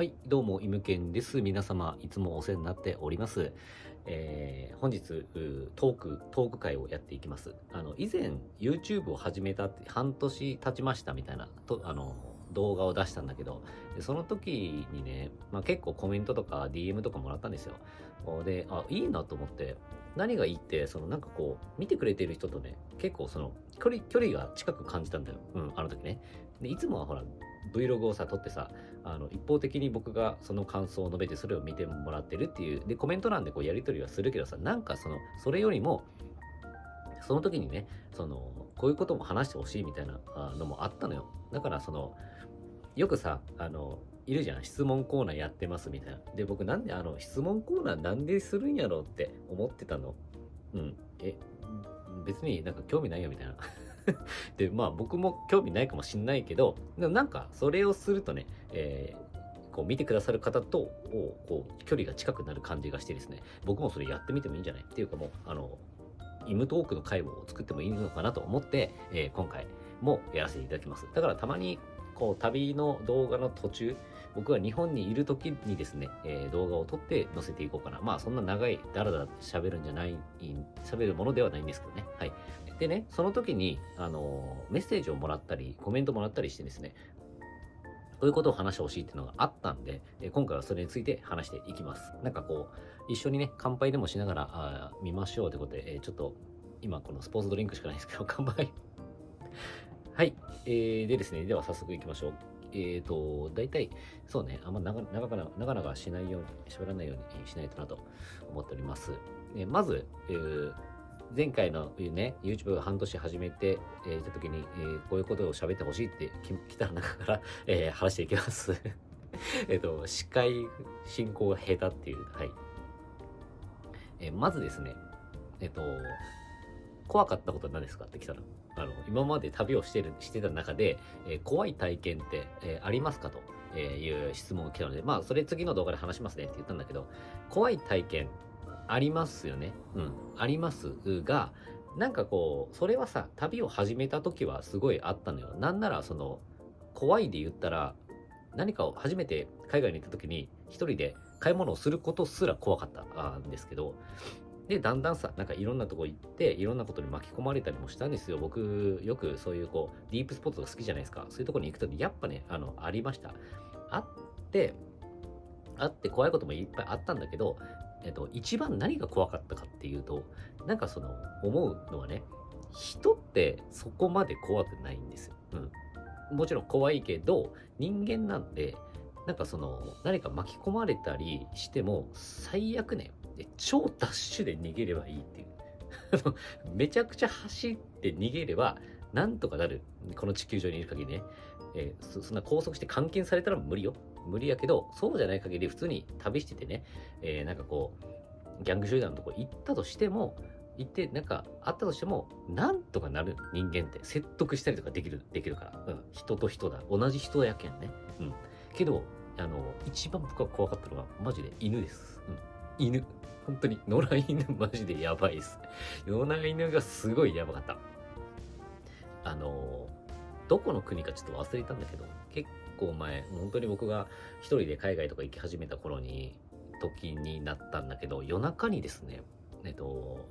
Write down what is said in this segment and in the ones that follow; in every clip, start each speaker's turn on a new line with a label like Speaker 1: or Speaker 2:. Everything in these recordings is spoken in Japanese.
Speaker 1: はい、どうも、イムケンです。皆様、いつもお世話になっております。本日、トーク会をやっていきます。以前、YouTube を始めたって半年経ちましたみたいな、動画を出したんだけど、でその時にね、結構コメントとか DM とかもらったんですよ。で、いいなと思って、何がいいって、なんかこう、見てくれてる人とね、結構距離が近く感じたんだよ。あの時ね。で、いつもはほら、Vlog をさ、撮ってさ、一方的に僕がその感想を述べてそれを見てもらってるっていう、で、コメント欄でこうやり取りはするけどさ、なんかそれよりも、その時にね、こういうことも話してほしいみたいなのもあったのよ。だからよくさ、いるじゃん。質問コーナーやってますみたいな。で、僕なんで質問コーナーなんでするんやろうって思ってたの。うん。別になんか興味ないよみたいな。で、僕も興味ないかもしんないけど、でもなんかそれをするとね、こう見てくださる方とこう距離が近くなる感じがしてですね、僕もそれやってみてもいいんじゃないっていうかもう、イムトークの会を作ってもいいのかなと思って、今回もやらせていただきます。だからたまにこう旅の動画の途中、僕が日本にいる時にですね、動画を撮って載せていこうかな。そんな長いダラダラ喋るんじゃない、喋るものではないんですけどね。はい。でね、その時に、メッセージをもらったり、コメントもらったりしてですね、こういうことを話してほしいっていうのがあったんで、今回はそれについて話していきます。なんかこう、一緒にね、乾杯でもしながら見ましょうということで、ちょっと、今このスポーツドリンクしかないですけど、乾杯。はい。でですね、では早速行きましょう。大体、そうね、あんま長々しないように、喋らないようにしないとなと思っております。まず、前回のね、YouTube が半年始めて、いた時に、こういうことを喋ってほしいって来た中から、話していきます。司会進行が下手っていう、はい。まずですね、えっと、怖かったことは何ですかって来たら、今まで旅をしてた中で、怖い体験って、ありますかと、いう質問が来たので、それ次の動画で話しますねって言ったんだけど、怖い体験ありますよね。ありますが、なんかこう、それはさ、旅を始めた時はすごいあったのよ。なんなら怖いで言ったら、何かを初めて海外に行った時に、一人で買い物をすることすら怖かったんですけど、で、だんだんさ、なんかいろんなとこ行って、いろんなことに巻き込まれたりもしたんですよ。僕、よくそういうこう、ディープスポットが好きじゃないですか。そういうとこに行くとやっぱね、ありました。あって、怖いこともいっぱいあったんだけど、一番何が怖かったかっていうと、なんか思うのはね、人ってそこまで怖くないんですよ。もちろん怖いけど、人間なんで、なんか何か巻き込まれたりしても、最悪ね、超ダッシュで逃げればいいっていう。めちゃくちゃ走って逃げれば、なんとかなる。この地球上にいる限りね。そんな拘束して監禁されたら無理よ。無理やけど、そうじゃない限り普通に旅しててね、なんかこう、ギャング集団のとこ行ったとしても、行って、なんかあったとしても、なんとかなる人間って説得したりとかできるから。人と人だ。同じ人やけんね。けど、一番僕が怖かったのは、マジで犬です。犬。本当に、野良犬マジでやばいです。野良犬がすごいやばかった。どこの国かちょっと忘れたんだけど、結構前、本当に僕が一人で海外とか行き始めた時になったんだけど、夜中にですね、野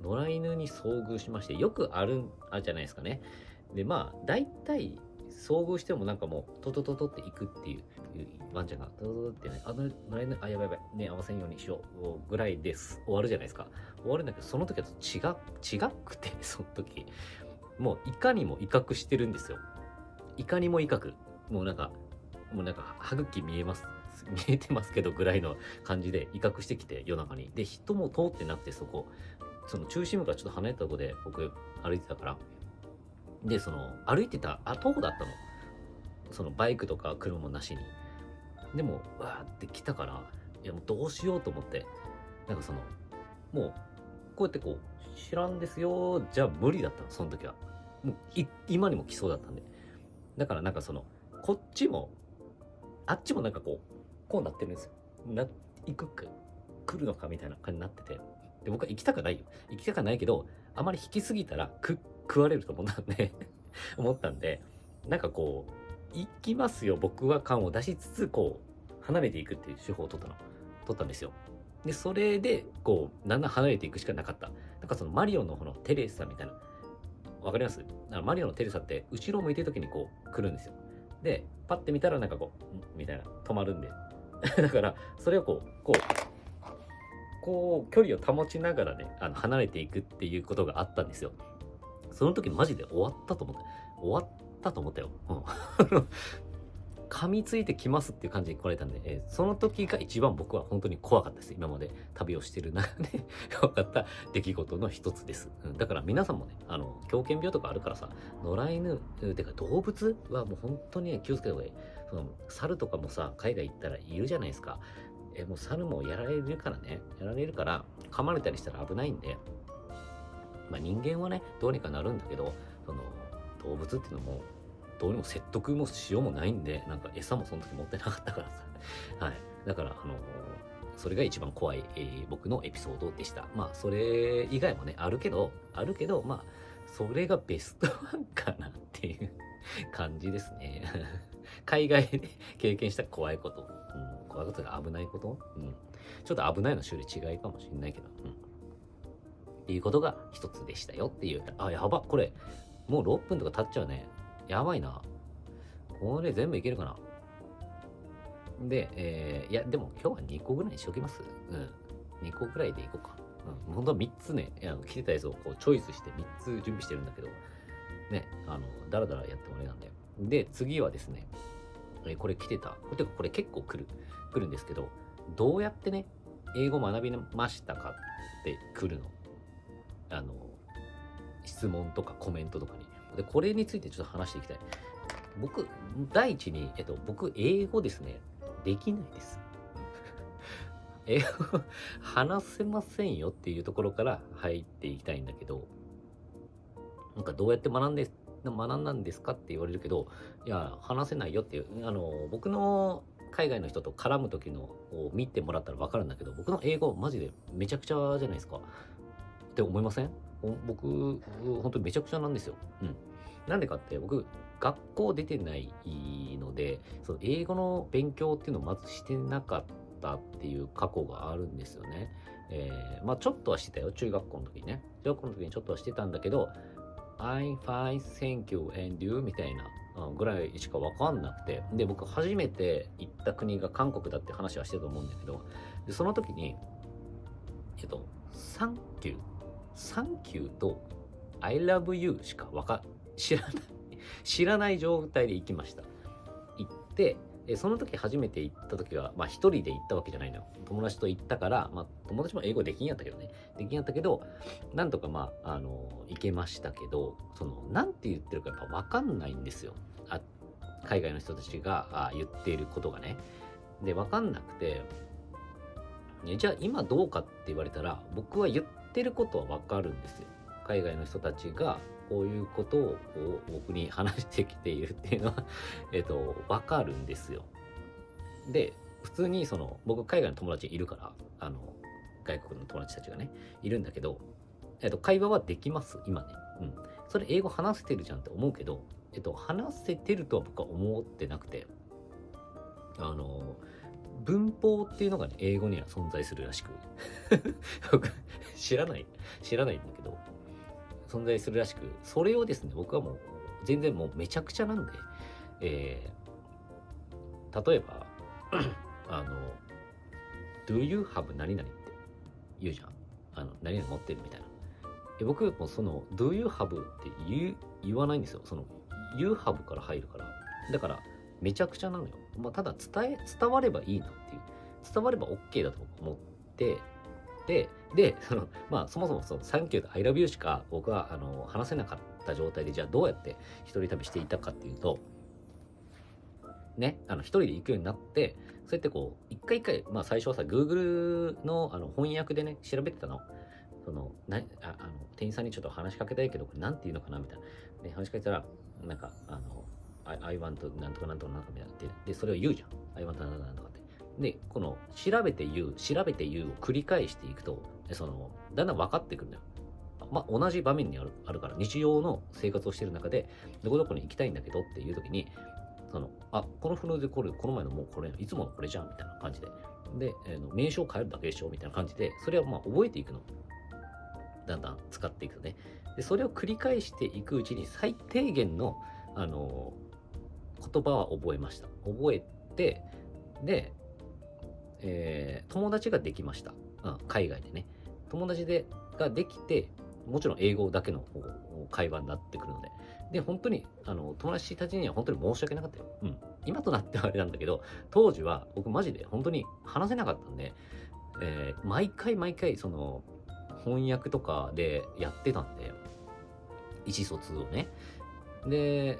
Speaker 1: 良犬に遭遇しまして、よくあるじゃないですかね。で、大体、遭遇してもなんかもう、トトトトって行くっていうワンちゃんが、トトトトってね、野良犬、やばいやばい、ね、合わせんようにしよう、ぐらいです。終わるじゃないですか。終わるんだけど、その時は違くて、その時。もう、いかにも威嚇してるんですよ。いかにも威嚇。もうなんか、歯茎見えてますけどぐらいの感じで威嚇してきて夜中に。で、人も通ってなくてその中心部からちょっと離れたとこで僕歩いてたから。で、歩いてた徒歩だったの。そのバイクとか車もなしに。でも、わーって来たから、いやもうどうしようと思って、なんかもう、こうやってこう、知らんですよじゃ無理だったの、その時は。もう、今にも来そうだったんで。だからなんかこっちも、あっちもなんかこうなってるんですよ。行くか、来るのかみたいな感じになってて。で、僕は行きたくないよ。行きたくないけど、あまり引きすぎたら食われると思ったんで思ったんで、なんかこう、行きますよ、僕は感を出しつつ、こう、離れていくっていう手法を取ったんですよ。で、それで、こう、だんだん離れていくしかなかった。なんかそのマリオのこのテレサみたいな、わかります？マリオのテレサって、後ろ向いてる時にこう、来るんですよ。で、パッて見たらなんかこう、みたいな、止まるんで。だから、それを距離を保ちながらね、離れていくっていうことがあったんですよ。その時マジで終わったと思った。終わったと思ったよ。うん。噛みついてきますっていう感じに来られたんで、その時が一番僕は本当に怖かったです。今まで旅をしてる中で分かった出来事の一つです。だから皆さんもね、狂犬病とかあるからさ、野良犬、てか動物はもう本当にね、気をつけた方がいい。猿とかもさ、海外行ったらいるじゃないですか。もう猿もやられるからね、噛まれたりしたら危ないんで、まあ人間はね、どうにかなるんだけど、動物っていうのも、どうにも説得もしようもないんで、なんか餌もその時持ってなかったからさ。はい。だから、それが一番怖い、僕のエピソードでした。まあ、それ以外もね、あるけど、まあ、それがベストワンかなっていう感じですね。海外で経験した怖いこと。怖いことが危ないこと。ちょっと危ないの種類違いかもしれないけど。っていうことが一つでしたよっていう。あ、やば。これ、もう6分とか経っちゃうね。やばいな。これ全部いけるかな。で、いや、でも今日は2個ぐらいにしておきます。2個ぐらいでいこうか。本当は3つね、来てたやつをこうチョイスして3つ準備してるんだけど、ね、だらだらやってもあれなんで。で、次はですね、これ来てた。これ結構来るんですけど、どうやってね、英語学びましたかって来るの。質問とかコメントとかに。で、これについてちょっと話していきたい。僕、第一に、僕、英語ですね、できないです。英語話せませんよっていうところから入っていきたいんだけど、なんかどうやって学んだんですかって言われるけど、いや、話せないよっていう、僕の海外の人と絡む時のを見てもらったら分かるんだけど、僕の英語マジでめちゃくちゃじゃないですか。って思いません？僕、本当にめちゃくちゃなんですよ。なんでかって僕、学校出てないので、その英語の勉強っていうのをまずしてなかったっていう過去があるんですよね。まあちょっとはしてたよ。中学校の時にね。中学校の時にちょっとはしてたんだけど、I'm fine, thank you, and you みたいなぐらいしかわかんなくて。で、僕初めて行った国が韓国だって話はしてると思うんだけど、でその時に、サンキューと I love you しか知らない状態で行きました。行って、その時初めて行った時は、まあ一人で行ったわけじゃないのよ。友達と行ったから、まあ友達も英語できんやったけどね。なんとかまあ、行けましたけど、なんて言ってるかやっぱわかんないんですよ。海外の人たちが言っていることがね。で、わかんなくて、じゃあ今どうかって言われたら、僕は言ってることはわかるんですよ。海外の人たちがこういうことを僕に話してきているっていうのはわかるんですよ。で、普通に僕海外の友達いるから、外国の友達たちがね、いるんだけど、会話はできます、今ね。それ英語話せてるじゃんって思うけど、話せてるとは僕は思ってなくて、文法っていうのがね、英語には存在するらしく僕知らないんだけど、存在するらしく、それをですね、僕はもう全然もうめちゃくちゃなんで、例えばDo you have 何々って言うじゃん。何々持ってるみたいな。僕もDo you have って言わないんですよ。You have から入るから。だからめちゃくちゃなのよ。まあ、ただ伝わればいいなっていう。伝われば OK だと思って、で、まあ、そもそもサンキューと I love you しか僕は話せなかった状態で、じゃあどうやって一人旅していたかっていうと、ね、一人で行くようになって、そうやってこう、一回、まあ最初はさ、Google の翻訳でね、調べてたの。店員さんにちょっと話しかけたいけど、これなんていうのかなみたいな。で、話しかけたら、なんか、I want なんとかなんとかなんとかみたいなって、で、それを言うじゃん。I want なんとかなんとかって。で、この、調べて言うを繰り返していくと、だんだん分かってくるんだよ。まあ、同じ場面にあるから、日常の生活をしている中で、どこどこに行きたいんだけどっていう時に、このフレーズこの前のもうこれ、いつものこれじゃんみたいな感じで。で、名称を変えるだけでしょみたいな感じで、それはまあ覚えていくの。だんだん使っていくとね。で、それを繰り返していくうちに最低限の、言葉は覚えました。覚えて、で、友達ができました。海外でね。友達ができて、もちろん英語だけの会話になってくるので。で、本当に、友達たちには本当に申し訳なかったよ。今となってはあれなんだけど、当時は僕マジで本当に話せなかったんで、毎回、その、翻訳とかでやってたんで、意思疎通をね。で、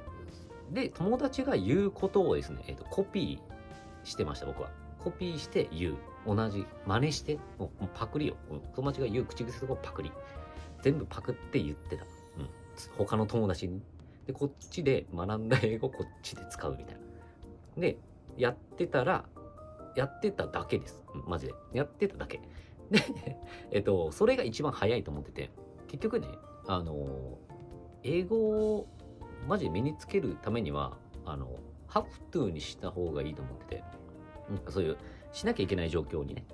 Speaker 1: 友達が言うことをですね、コピーしてました、僕は。コピーして言う。同じ。真似して。もうパクリよ。友達が言う口癖とかパクリ。全部パクって言ってた。他の友達に。で、こっちで学んだ英語こっちで使うみたいな。で、やってただけです。マジで。やってただけ。で、それが一番早いと思ってて、結局ね、英語をマジで身につけるためには、ハフトゥーにした方がいいと思ってて、そういうしなきゃいけない状況にね、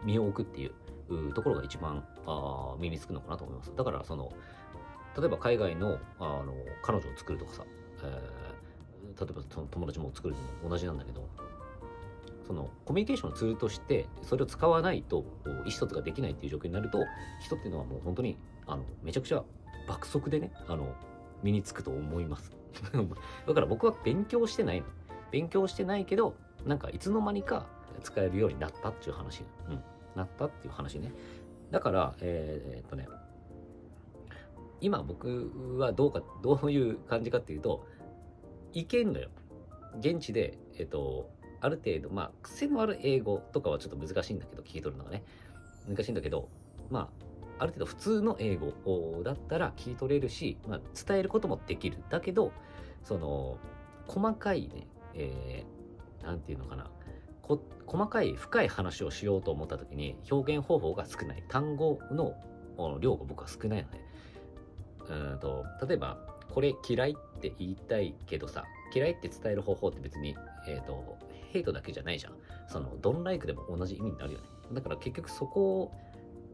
Speaker 1: 身を置くっていうところが一番身につくのかなと思います。だから例えば海外の彼女を作るとかさ、例えばその友達も作るのも同じなんだけど、そのコミュニケーションのツールとしてそれを使わないと意思疎通ができないっていう状況になると、人っていうのはもう本当にめちゃくちゃ爆速でね身につくと思いますだから僕は勉強してないけど、なんかいつの間にか使えるようになったっていう話、なったっていう話ね。だから今僕はどういう感じかっていうと、いけんのよ。現地である程度癖のある英語とかはちょっと難しいんだけど、聞き取るのがね難しいんだけど、ある程度普通の英語だったら聞き取れるし、伝えることもできる。だけどその細かいね、なんていうのかな、細かい深い話をしようと思った時に表現方法が少ない、単語の量が僕は少ないので、例えばこれ嫌いって言いたいけどさ、嫌いって伝える方法って別にヘイトだけじゃないじゃん。そのドンライクでも同じ意味になるよね。だから結局そこ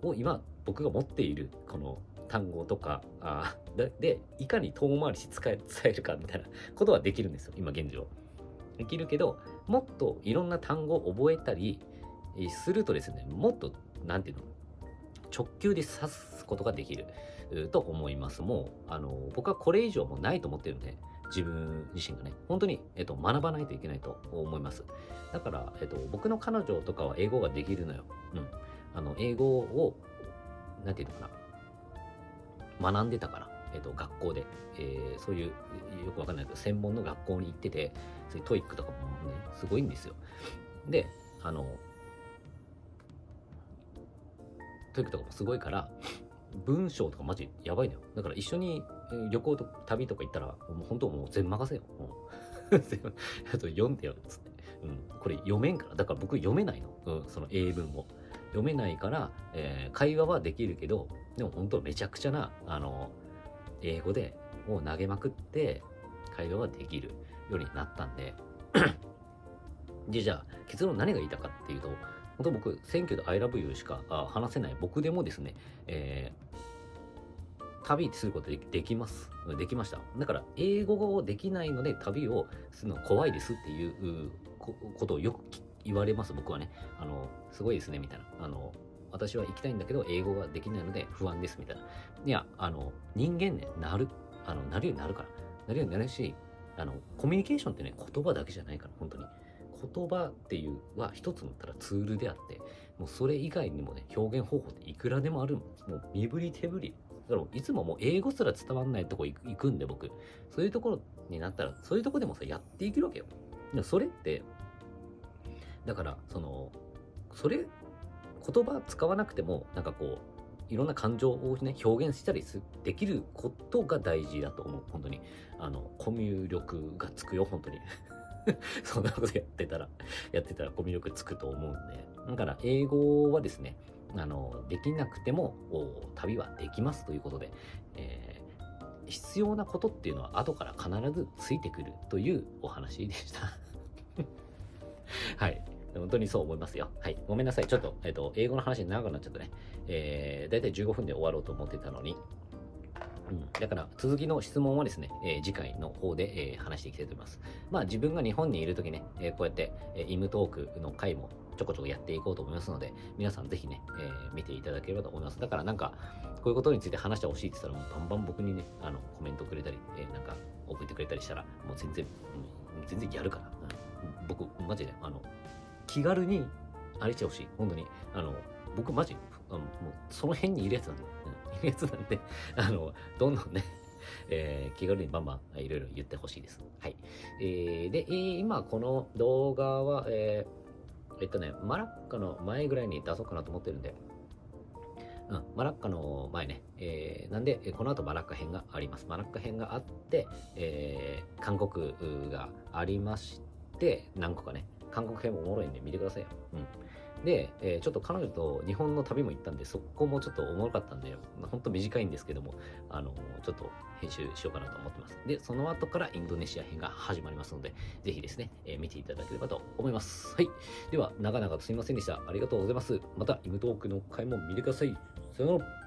Speaker 1: を今僕が持っているこの単語とかでいかに遠回りし伝えるかみたいなことはできるんですよ、今現状。できるけど、もっといろんな単語を覚えたりするとですね、もっとなんていうの、直球で指すことができると思います。もう僕はこれ以上もないと思ってるんで、自分自身がね本当に、学ばないといけないと思います。だから、僕の彼女とかは英語ができるのよ。英語をなんていうのかな、学んでたから、学校で、そういうよくわかんないけど専門の学校に行ってて、そういうトイックとかもねすごいんですよ。でトイックとかもすごいから文章とかマジやばいのよ。だから一緒に旅行と旅とか行ったらもう本当もう全任せよ。あと読んでよっつって、これ読めんから。だから僕読めないの、その英文を読めないから、会話はできるけど、でも本当めちゃくちゃな英語でもう投げまくって会話はできるようになったんでじゃあ結論何が言いたかっていうと、本当僕選挙で I love you しか話せない僕でもですね、旅することできます。できました。だから英語ができないので旅をするの怖いですっていうことをよく言われます。僕はねすごいですねみたいな、私は行きたいんだけど英語ができないので不安ですみたいな。いや人間ねなるようになるから、なるようになるし、コミュニケーションってね言葉だけじゃないから、本当に言葉っていうは一つのただツールであって、もうそれ以外にもね表現方法っていくらでもあるもん。もう身振り手振りだから、いつももう英語すら伝わんないとこ行くんで、僕そういうところになったらそういうとこでもさやっていけるわけよ。でもそれってだからそれ言葉使わなくてもなんかこういろんな感情をね表現したりできることが大事だと思う。本当にコミュ力がつくよ本当にそんなことやってたらコミュ力つくと思うんで、だから英語はですねできなくても旅はできますということで、必要なことっていうのは後から必ずついてくるというお話でした。はい。本当にそう思いますよ。はい。ごめんなさい。ちょっと、英語の話長くなっちゃったね。だいたい15分で終わろうと思ってたのに。だから続きの質問はですね、次回の方で、話していきたいと思います。まあ自分が日本にいるときね、こうやって、イムトークの回もちょこちょこやっていこうと思いますので、皆さんぜひね、見ていただければと思います。だからなんか、こういうことについて話してほしいって言ったら、もうバンバン僕にね、コメントくれたり、なんか送ってくれたりしたら、もう全然やるから。僕、マジで、気軽にあれしてほしい。本当に。僕マジ、もうその辺にいるやつなんで、いるやつなんで、どんどんね、気軽にバンバンいろいろ言ってほしいです。はい。で、今この動画は、マラッカの前ぐらいに出そうかなと思ってるんで、マラッカの前ね、なんで、この後マラッカ編があります。マラッカ編があって、韓国がありまして、何個かね、韓国編もおもろいんで見てくださいよ。で、ちょっと彼女と日本の旅も行ったんで、そこもちょっとおもろかったんで、ほんと短いんですけども、ちょっと編集しようかなと思ってます。で、その後からインドネシア編が始まりますので、ぜひですね、見ていただければと思います。はい。では、長々とすみませんでした。ありがとうございます。また、イムトークの回も見てください。さよなら。